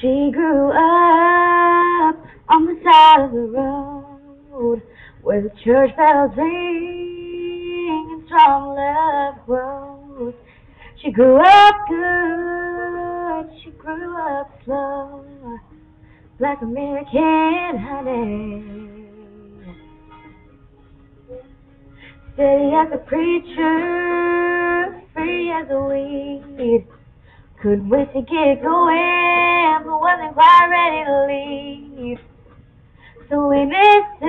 She grew up on the side of the road where the church bells ring and strong love grows. She grew up good, she grew up slow, black American honey. Steady as a preacher, free as a weed. Couldn't wait to get going, but wasn't quite ready to leave. So we listen,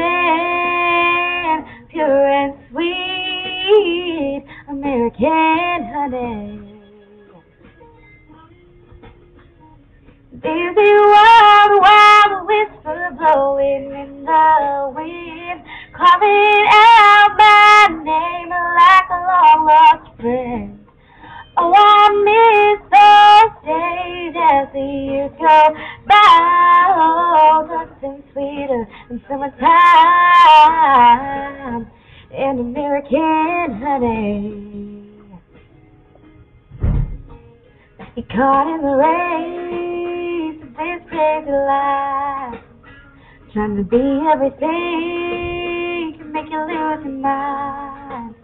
pure and sweet, American honey. Busy world, wild whisper blowing in the wind, calling out my name like a long lost friend. Oh, I miss those days as the years go by. Oh, nothing sweeter than summertime and American honey. You caught in the race of this crazy life, trying to be everything can make you lose your mind.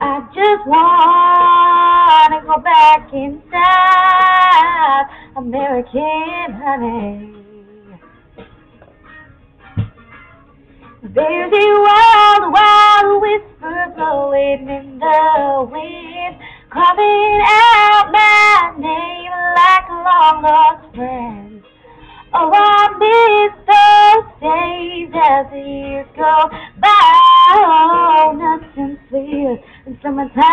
I just wanna go back inside, American honey. There's a wild, wild whisper blowing in the wind, calling out my name like a long lost friend. Oh, I miss those days as the years go by. Oh, nothing sweeter than summertime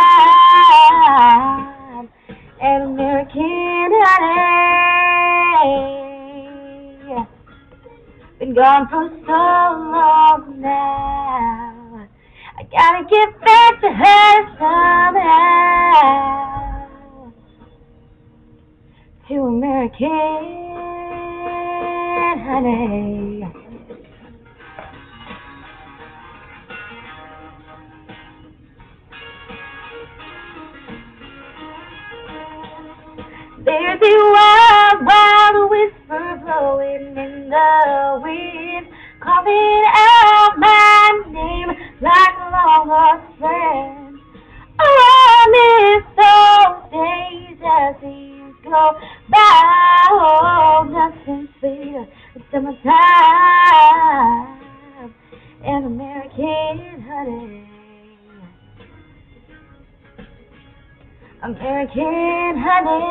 and American honey. Been gone for so long now, I gotta get back to her somehow. To American honey. There's a wild, wild whisper blowing in the wind, calling out my name like a long lost friend. Oh, I miss those days as the years go by. Oh, nothing sweeter than summertime and American honey. American honey.